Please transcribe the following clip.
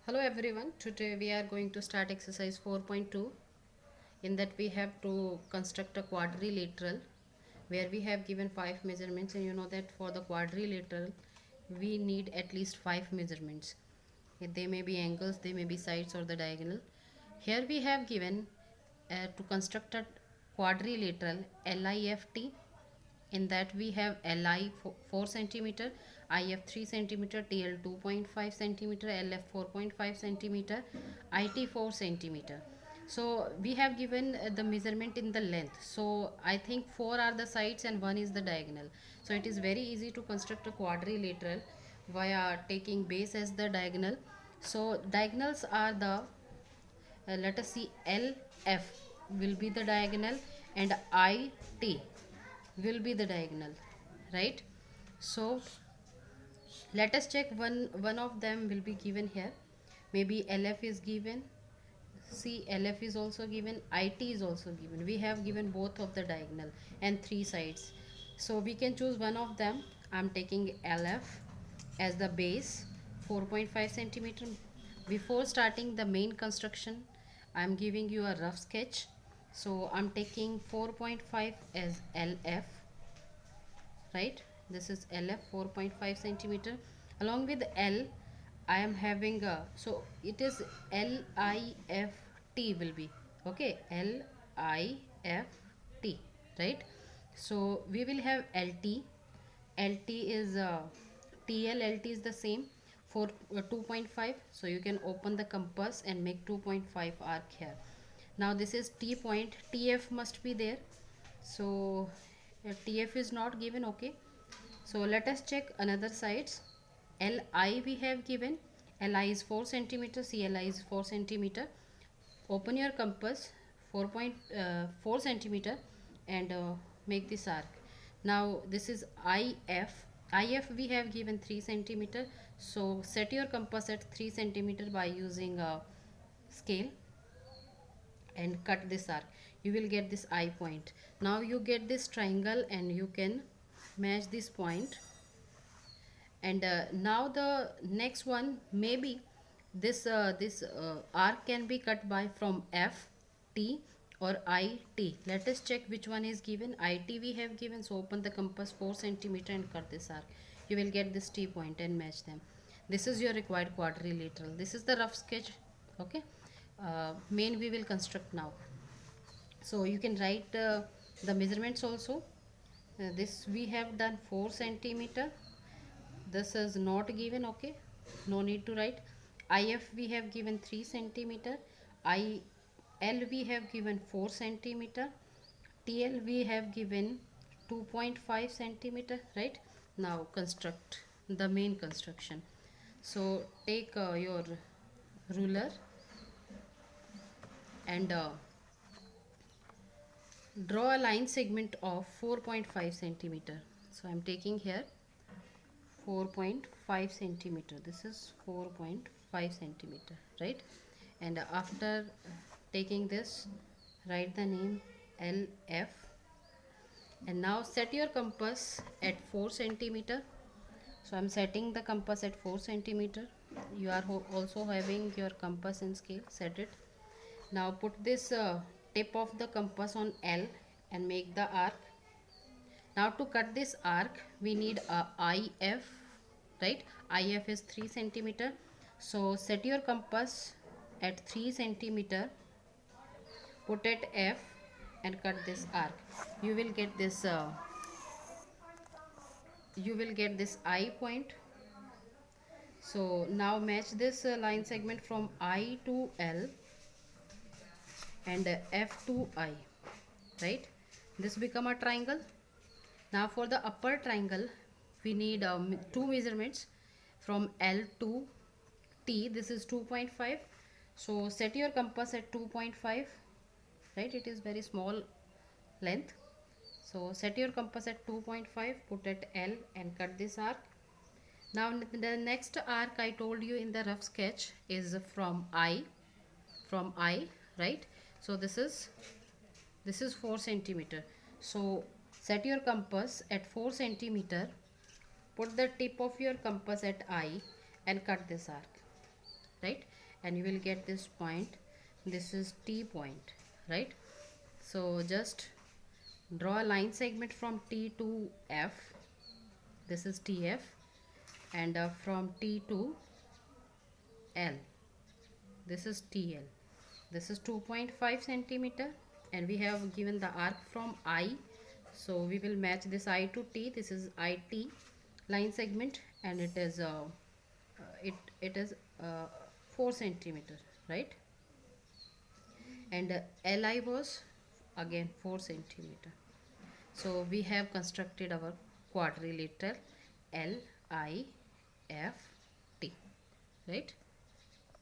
Hello everyone, today we are going to start exercise 4.2. In that we have to construct a quadrilateral where we have given 5 measurements, and you know that for the quadrilateral we need at least 5 measurements. They may be angles, they may be sides or the diagonal. Here we have given to construct a quadrilateral LIFT. In that we have Li 4 centimeter, IF 3 centimeter, TL 2.5 centimeter, LF 4.5 centimeter, IT 4 centimeter. So we have given the measurement in the length. So I think 4 are the sides and 1 is the diagonal. So it is very easy to construct a quadrilateral via taking base as the diagonal. So diagonals are the let us see, LF will be the diagonal and IT will be the diagonal, right? So let us check, one of them will be given here. Maybe LF is given. See, LF is also given, IT is also given. We have given both of the diagonal and 3 sides, so we can choose one of them. I'm taking LF as the base, 4.5 centimeter. Before starting the main construction, I'm giving you a rough sketch. So I'm taking 4.5 as LF, right? This is LF 4.5 centimeter. Along with L, I am having a, so it is LIFT will be, okay, LIFT, right? So we will have LT. LT is TL. LT is the same for 2.5. So you can open the compass and make 2.5 arc here. Now this is T point. TF must be there. So TF is not given, okay. So let us check another sides. LI we have given. LI is 4 centimeter. CLI is 4 centimeter. Open your compass 4.4 centimeter and make this arc. Now this is IF. IF we have given 3 centimeter. So set your compass at 3 centimeter by using a scale and cut this arc. You will get this I point. Now you get this triangle and you can match this point. And now the next one, maybe this arc can be cut by from F, T or I, T. Let us check which one is given. I, T we have given. So open the compass 4 centimeter and cut this arc. You will get this T point and match them. This is your required quadrilateral. This is the rough sketch, okay. Main we will construct now. So you can write the measurements also. This we have done 4 centimeter. This is not given, okay, no need to write. IF we have given 3 centimeter. IL we have given 4 centimeter. TL we have given 2.5 centimeter, right? Now construct the main construction. So take your ruler and draw a line segment of 4.5 centimeter. So I'm taking here 4.5 centimeter. This is 4.5 centimeter, right? And after taking this, write the name LF. And now set your compass at 4 centimeter. So I'm setting the compass at 4 centimeter. You are also having your compass and scale. Set it. Now put this tip of the compass on L and make the arc. Now to cut this arc we need a IF, right? IF is 3 centimeter. So set your compass at 3 centimeter, put at F and cut this arc. You will get this I point. So now match this line segment from I to L and F to I, right? This become a triangle. Now for the upper triangle we need 2 measurements from L to T. This is 2.5. So set your compass at 2.5, right? It is very small length. So set your compass at 2.5, put at L and cut this arc. Now the next arc I told you in the rough sketch is from I, right? So this is 4 centimeter. So set your compass at 4 centimeter, put the tip of your compass at I and cut this arc, right? and you will get this point. This is T point, right? So just draw a line segment from T to F. This is TF, and from T to L, this is TL. This is 2.5 centimeter, and we have given the arc from I, so we will match this I to T. This is IT line segment, and it is it is 4 centimeter, right? And LI was again 4 centimeter. So we have constructed our quadrilateral LIFT, right?